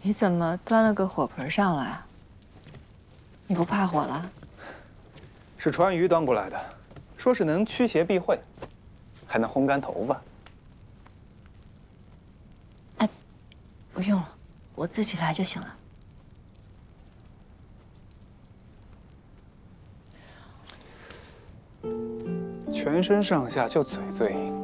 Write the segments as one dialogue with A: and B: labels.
A: 你怎么端了个火盆上来？你不怕火了？
B: 是川渝端过来的，说是能驱邪避秽，还能烘干头发。
A: 哎，不用了，我自己来就行了。
B: 全身上下就嘴最硬。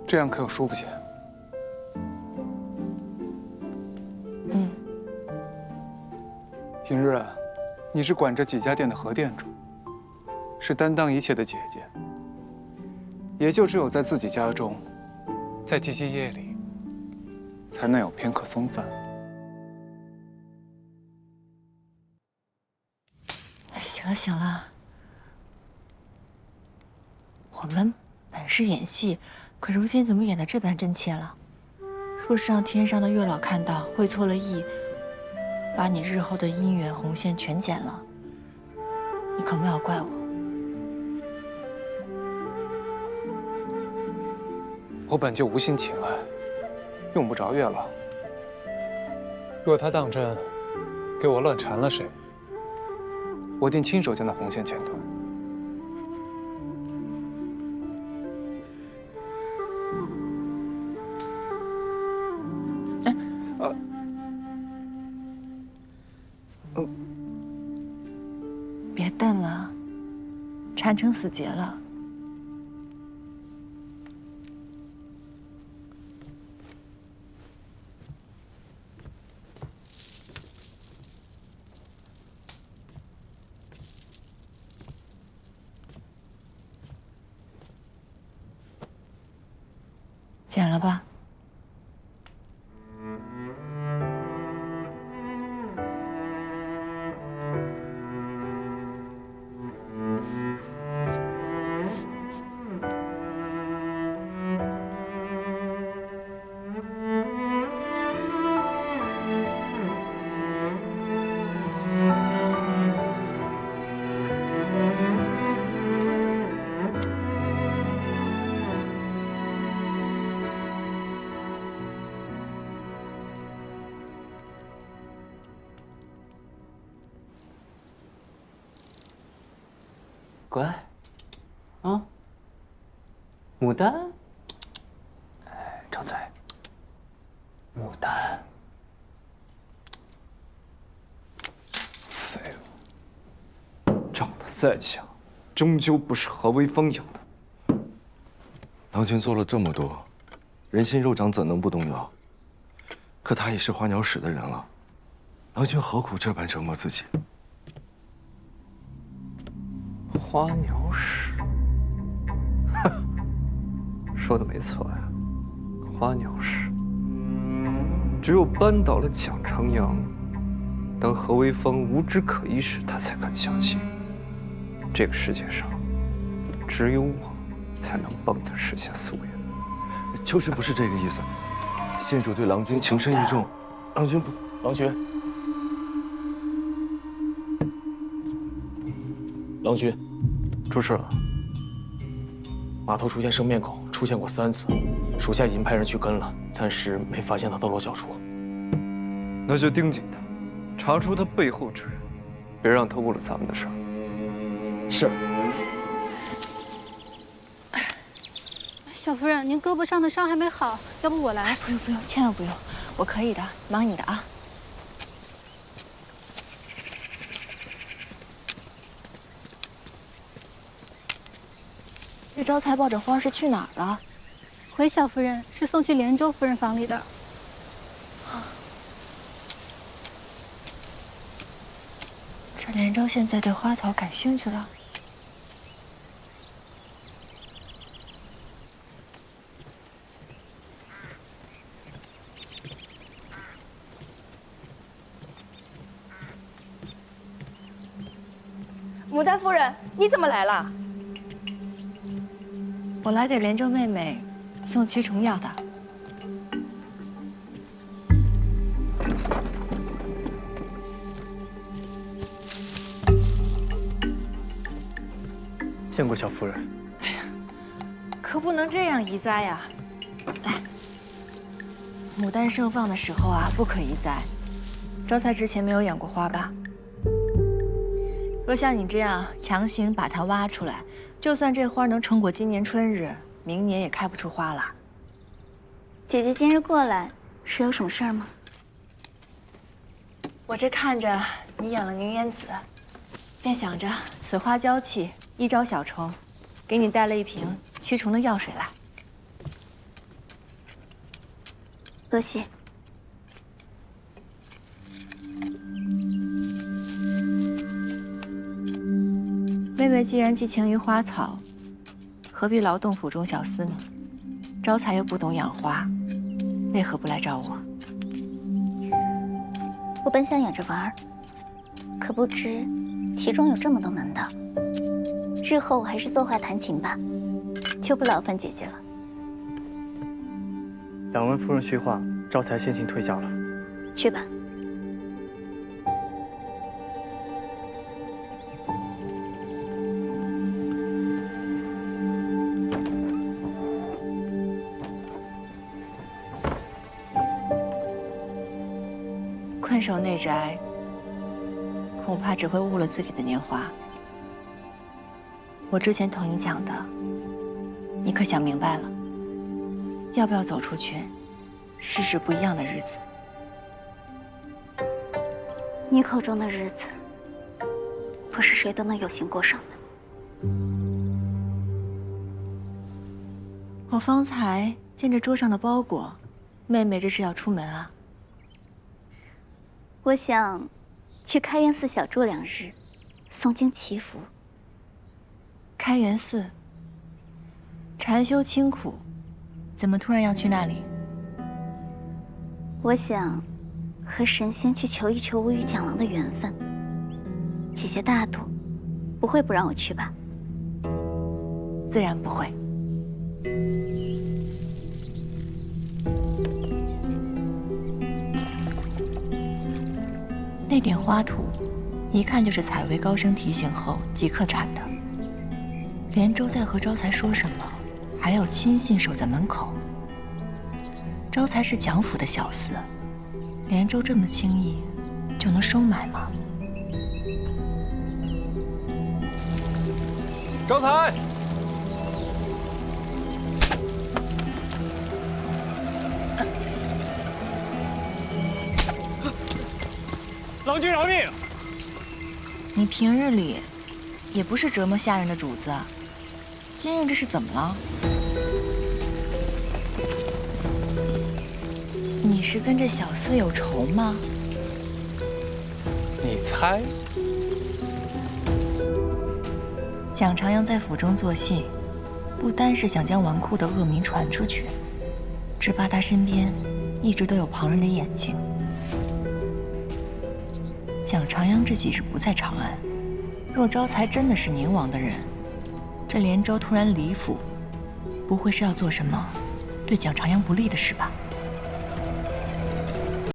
B: 这样可有舒服些？
A: 嗯。
B: 平日啊，你是管着几家店的核店主，是担当一切的姐姐。也就只有在自己家中，在寂寂夜里，才能有片刻松饭。
A: 行了行了，我们本是演戏。 可如今怎么演得这般真切了？若是让天上的月老看到，会错了意，把你日后的姻缘红线全剪了，你可莫要怪我。
B: 我本就无心情爱，用不着月老。若他当真给我乱缠了谁，我定亲手将那红线剪断。
A: 别瞪了，缠成死结了。剪了吧。
C: 乖，啊，牡丹，哎，张嘴，牡丹，废物，长得再像，终究不是何威风养的。
D: 郎君做了这么多，人心肉长怎能不动摇？可他已是花鸟使的人了，郎君何苦这般折磨自己？
C: 花鸟使，哼，说的没错呀。花鸟使，只有扳倒了蒋长阳，当何威风无枝可依时，他才肯相信，这个世界上只有我才能帮他实现夙愿。
D: 就是不是这个意思。县主对郎君情深意重，郎君不……
E: 郎君，郎君。
C: 出事了！
E: 码头出现生面孔，出现过3次，属下已经派人去跟了，暂时没发现他的落脚处。
C: 那就盯紧他，查出他背后之人，别让他误了咱们的事儿。
E: 是。
F: 小夫人，您胳膊上的伤还没好，要不我来？
A: 不用不用，千万不用，我可以的，忙你的啊。这招财抱着慌是去哪儿了？
F: 回小夫人是送去连州夫人房里的。
A: 这连州现在对花草感兴趣了。
G: 牡丹夫人，你怎么来了？
A: 我来给连州妹妹送驱虫药的。
E: 见过小夫人。
A: 可不能这样移栽呀！来，牡丹盛放的时候啊，不可移栽。招财之前没有养过花吧？若像你这样强行把它挖出来，就算这花能撑过今年春日，明年也开不出花了。
F: 姐姐今日过来是有什么事儿吗？
A: 我这看着你养了凝烟子，便想着此花娇气，易招小虫，给你带了一瓶驱虫的药水来。
F: 多谢。
A: 妹妹既然寄情于花草，何必劳动府中小厮呢？招财又不懂养花，为何不来找我？
F: 我本想养着玩儿，可不知其中有这么多门道。日后我还是作画弹琴吧，就不劳烦姐姐了。
E: 两位夫人叙话，招财先行退下了。
F: 去吧。
A: 困守内宅，恐怕只会误了自己的年华。我之前同你讲的，你可想明白了？要不要走出去，试试不一样的日子？
F: 你口中的日子，不是谁都能有幸过上的。
A: 我方才见着桌上的包裹，妹妹这是要出门啊？
F: 我想去开元寺小住2日，诵经祈福。
A: 开元寺，禅修清苦，怎么突然要去那里？
F: 我想和神仙去求一求我与蒋郎的缘分。姐姐大度，不会不让我去吧？
A: 自然不会。那点花土，一看就是采薇高声提醒后即刻产的。连州在和招财说什么，还要亲信守在门口。招财是蒋府的小厮，连州这么轻易就能收买吗？
C: 招财！
E: 郎君饶命！
A: 你平日里也不是折磨下人的主子，今日这是怎么了？你是跟这小厮有仇吗？
B: 你猜？
A: 蒋长阳在府中做戏，不单是想将纨绔的恶名传出去，只怕他身边一直都有旁人的眼睛。蒋长阳这几日不在长安，若招财真的是宁王的人，这连州突然离府，不会是要做什么对蒋长阳不利的事吧？